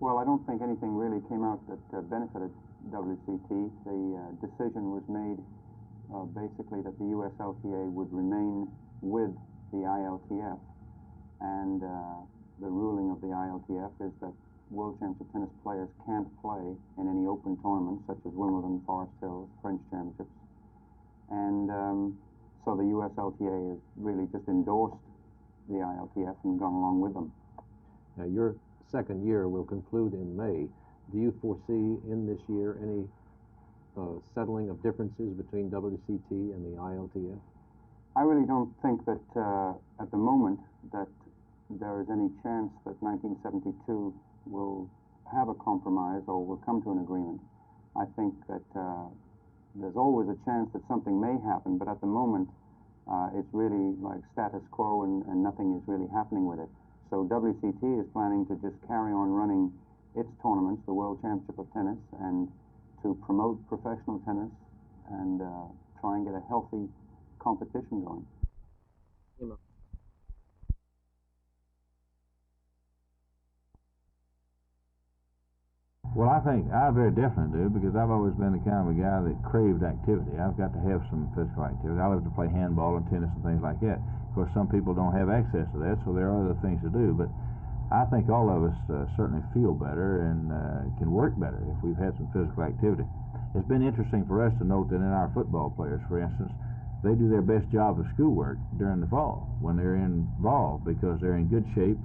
Well, I don't think anything really came out that benefited WCT. The decision was made basically that the USLTA would remain with the ILTF, and the ruling of the ILTF is that World Championship tennis players can't play in any open tournaments such as Wimbledon, Forest Hills, French Championships, and so the USLTA has really just endorsed the ILTF and gone along with them. Now, your second year will conclude in May. Do you foresee in this year any settling of differences between WCT and the ILTF? I really don't think that at the moment that there is any chance that 1972 will have a compromise or will come to an agreement. I think that there's always a chance that something may happen, but at the moment it's really like status quo and nothing is really happening with it. So WCT is planning to just carry on running its tournaments, the World Championship of Tennis, and to promote professional tennis and try and get a healthy competition going. Well, I think I very definitely do, because I've always been the kind of a guy that craved activity. I've got to have some physical activity. I love to play handball and tennis and things like that. Of course, some people don't have access to that, so there are other things to do. But I think all of us certainly feel better and can work better if we've had some physical activity. It's been interesting for us to note that in our football players, for instance, they do their best job of schoolwork during the fall when they're involved, because they're in good shape,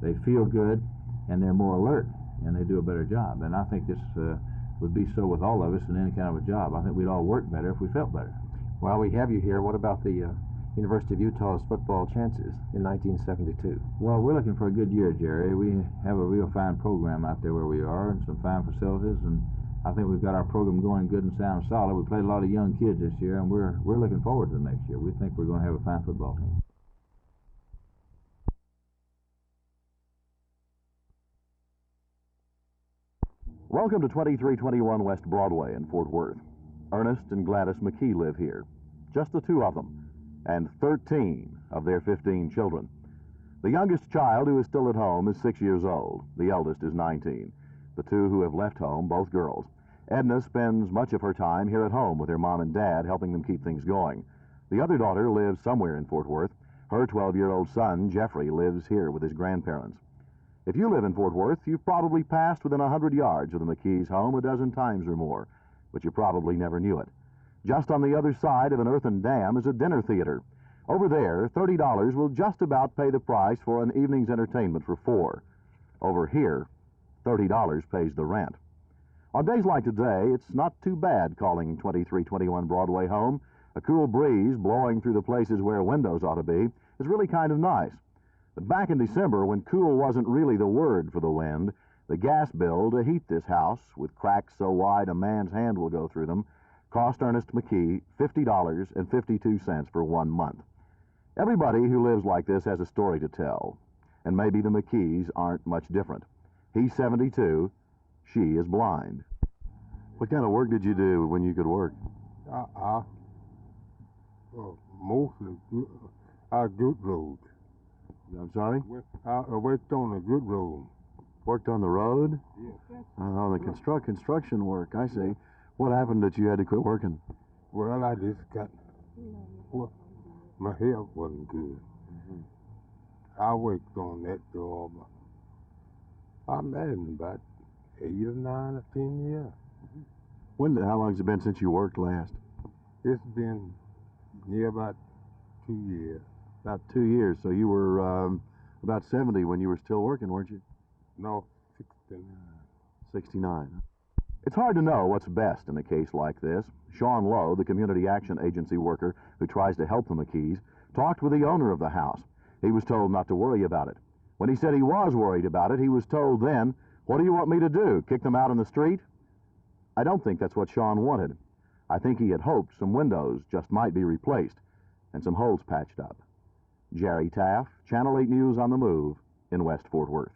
they feel good, and they're more alert, and they do a better job. And I think this would be so with all of us in any kind of a job. I think we'd all work better if we felt better. While we have you here, what about the University of Utah's football chances in 1972? Well, we're looking for a good year, Jerry. We have a real fine program out there where we are, and some fine facilities, and I think we've got our program going good and sound solid. We played a lot of young kids this year, and we're looking forward to the next year. We think we're going to have a fine football team. Welcome to 2321 West Broadway in Fort Worth. Ernest and Gladys McKee live here, just the two of them, and 13 of their 15 children. The youngest child, who is still at home, is 6 years old. The eldest is 19. The two who have left home, both girls. Edna spends much of her time here at home with her mom and dad, helping them keep things going. The other daughter lives somewhere in Fort Worth. Her 12-year-old son, Jeffrey, lives here with his grandparents. If you live in Fort Worth, you've probably passed within 100 yards of the McKees' home a dozen times or more, but you probably never knew it. Just on the other side of an earthen dam is a dinner theater. Over there, $30 will just about pay the price for an evening's entertainment for 4. Over here, $30 pays the rent. On days like today, it's not too bad calling 2321 Broadway home. A cool breeze blowing through the places where windows ought to be is really kind of nice. But back in December, when cool wasn't really the word for the wind, the gas bill to heat this house, with cracks so wide a man's hand will go through them, cost Ernest McKee $50.52 for 1 month. Everybody who lives like this has a story to tell, and maybe the McKees aren't much different. He's 72, she is blind. What kind of work did you do when you could work? Mostly good road. I'm sorry? I worked on a good road. Worked on the road? Yes. On the construction work, I see. What happened that you had to quit working? Well, I just got, my health wasn't good. I worked on that job. I'm at about 8 or 9 or 10 years. How long has it been since you worked last? It's been near about 2 years. About 2 years. So you were about 70 when you were still working, weren't you? No, 69. 69. It's hard to know what's best in a case like this. Shawn Lowe, the community action agency worker who tries to help the McKees, talked with the owner of the house. He was told not to worry about it. When he said he was worried about it, he was told then, "What do you want me to do, kick them out in the street?" I don't think that's what Shawn wanted. I think he had hoped some windows just might be replaced and some holes patched up. Jerry Taff, Channel 8 News on the Move in West Fort Worth.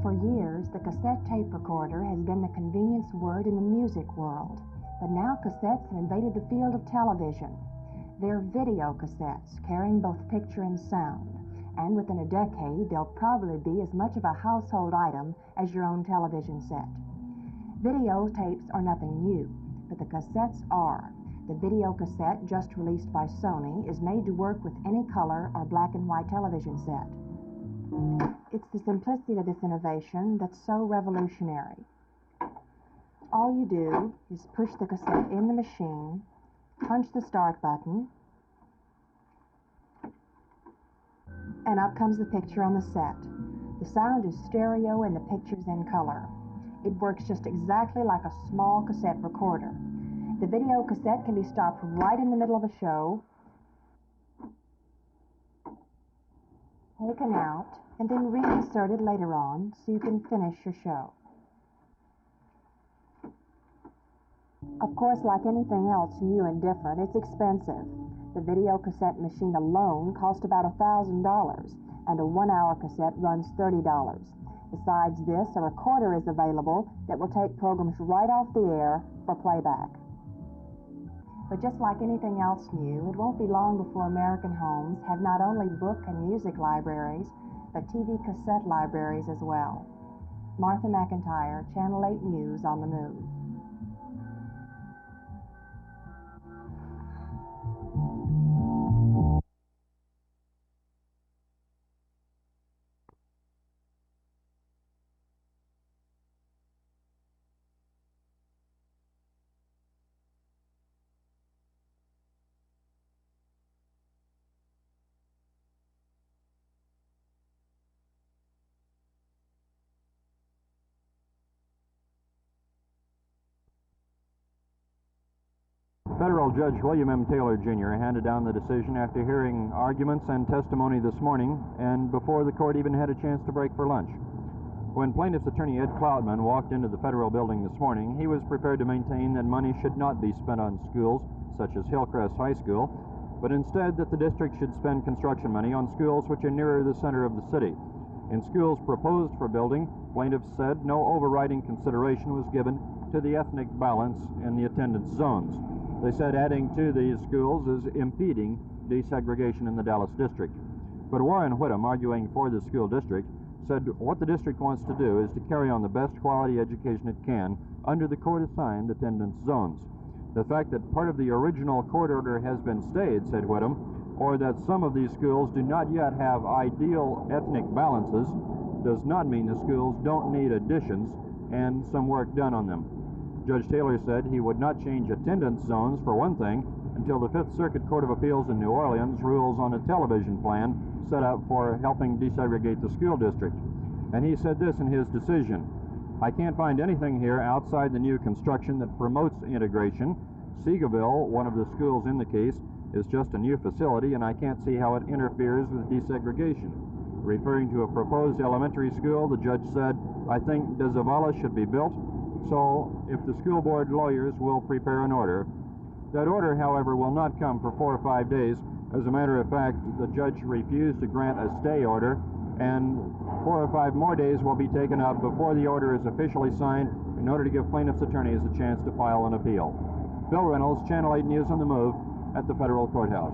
For years, the cassette tape recorder has been the convenience word in the music world. But now cassettes have invaded the field of television. They're video cassettes, carrying both picture and sound. And within a decade, they'll probably be as much of a household item as your own television set. Video tapes are nothing new, but the cassettes are. The video cassette, just released by Sony, is made to work with any color or black and white television set. It's the simplicity of this innovation that's so revolutionary. All you do is push the cassette in the machine, punch the start button, and up comes the picture on the set. The sound is stereo and the picture's in color. It works just exactly like a small cassette recorder. The video cassette can be stopped right in the middle of a show, taken out, and then reinserted later on so you can finish your show. Of course, like anything else new and different, it's expensive. The video cassette machine alone costs about $1,000, and a 1-hour cassette runs $30. Besides this, a recorder is available that will take programs right off the air for playback. But just like anything else new, it won't be long before American homes have not only book and music libraries, but TV cassette libraries as well. Martha McIntyre, Channel 8 News on the Move. Federal Judge William M. Taylor, Jr. handed down the decision after hearing arguments and testimony this morning and before the court even had a chance to break for lunch. When plaintiff's attorney Ed Cloutman walked into the federal building this morning, he was prepared to maintain that money should not be spent on schools such as Hillcrest High School, but instead that the district should spend construction money on schools which are nearer the center of the city. In schools proposed for building, plaintiffs said no overriding consideration was given to the ethnic balance in the attendance zones. They said adding to these schools is impeding desegregation in the Dallas district. But Warren Whitham, arguing for the school district, said what the district wants to do is to carry on the best quality education it can under the court-assigned attendance zones. The fact that part of the original court order has been stayed, said Whitham, or that some of these schools do not yet have ideal ethnic balances, does not mean the schools don't need additions and some work done on them. Judge Taylor said he would not change attendance zones, for one thing, until the Fifth Circuit Court of Appeals in New Orleans rules on a television plan set up for helping desegregate the school district. And he said this in his decision: I can't find anything here outside the new construction that promotes integration. Seagoville, one of the schools in the case, is just a new facility, and I can't see how it interferes with desegregation. Referring to a proposed elementary school, the judge said, I think Deszavala should be built, so if the school board lawyers will prepare an order. That order, however, will not come for 4 or 5 days. As a matter of fact, the judge refused to grant a stay order, and 4 or 5 more days will be taken up before the order is officially signed in order to give plaintiffs' attorneys a chance to file an appeal. Phil Reynolds, Channel 8 News on the Move at the federal courthouse.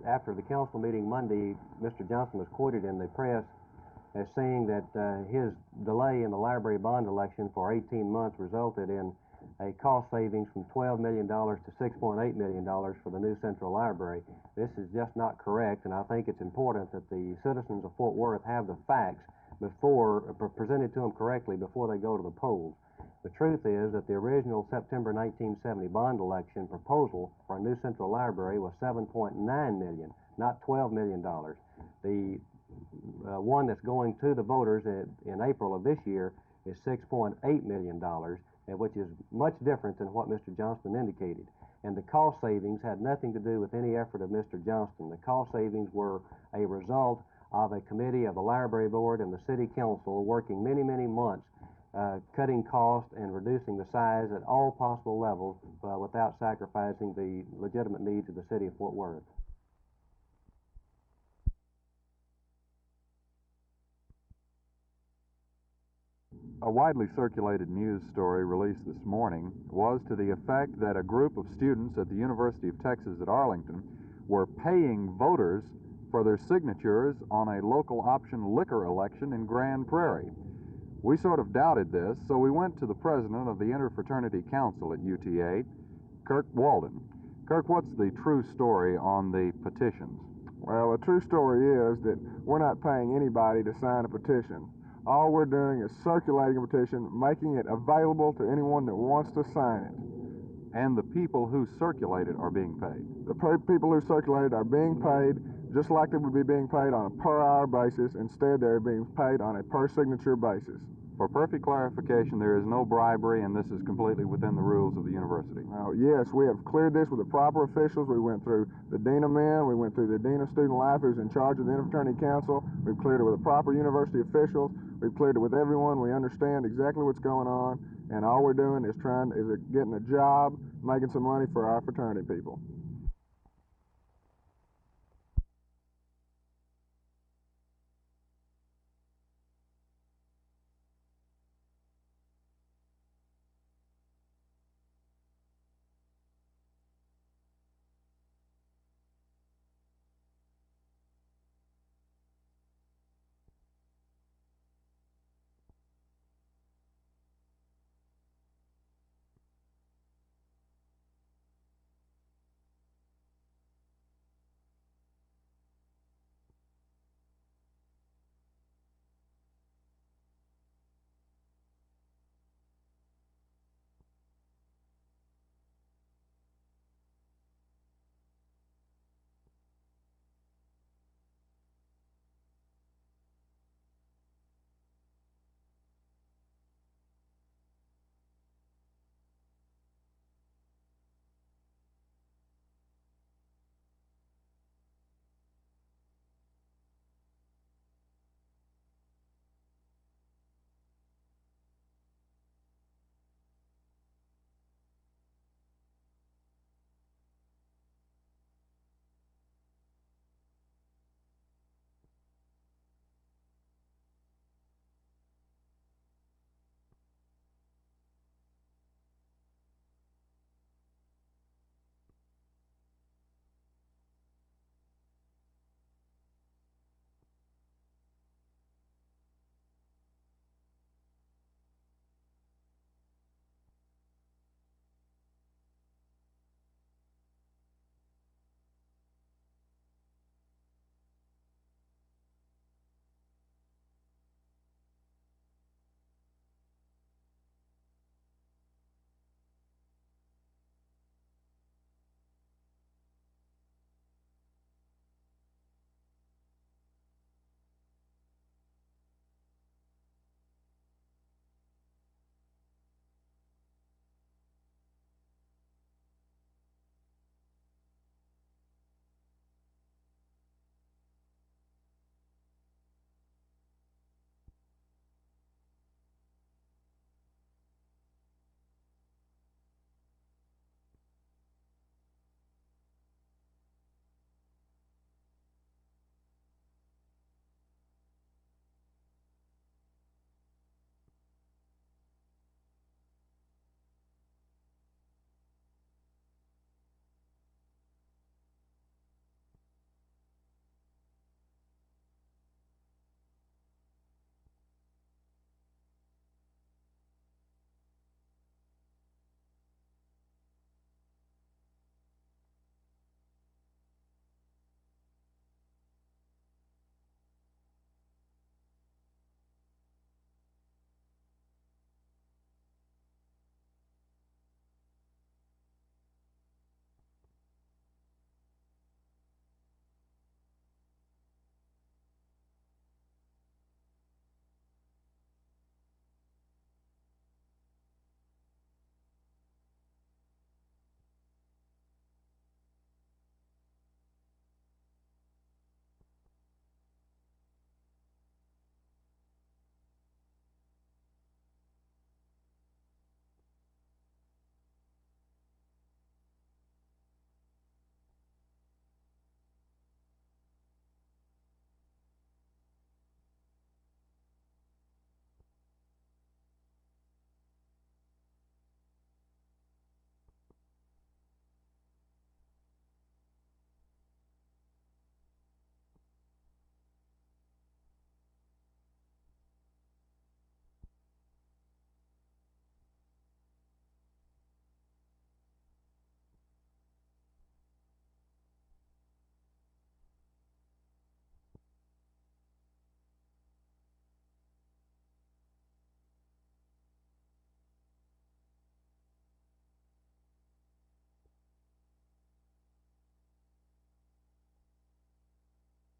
After the council meeting Monday, Mr. Johnston was quoted in the press as saying that his delay in the library bond election for 18 months resulted in a cost savings from $12 million to $6.8 million for the new central library. This is just not correct, and I think it's important that the citizens of Fort Worth have the facts presented to them correctly before they go to the polls. The truth is that the original September 1970 bond election proposal for a new central library was $7.9 million, not $12 million. The one that's going to the voters in April of this year is $6.8 million, which is much different than what Mr. Johnston indicated. And the cost savings had nothing to do with any effort of Mr. Johnston. The cost savings were a result of a committee of the library board and the city council working many, many months cutting costs and reducing the size at all possible levels without sacrificing the legitimate needs of the city of Fort Worth. A widely circulated news story released this morning was to the effect that a group of students at the University of Texas at Arlington were paying voters for their signatures on a local option liquor election in Grand Prairie. We sort of doubted this, so we went to the president of the Interfraternity Council at UTA, Kirk Walden. Kirk, what's the true story on the petitions? Well, the true story is that we're not paying anybody to sign a petition. All we're doing is circulating a petition, making it available to anyone that wants to sign it. And the people who circulate it are being paid? The people who circulate it are being paid just like they would be being paid on a per-hour basis. Instead, they're being paid on a per-signature basis. For perfect clarification, there is no bribery, and this is completely within the rules of the university. Now, yes, we have cleared this with the proper officials. We went through the Dean of Men, we went through the Dean of Student Life, who's in charge of the Interfraternity Council. We've cleared it with the proper university officials. We've cleared it with everyone. We understand exactly what's going on, and all we're doing is getting a job, making some money for our fraternity people.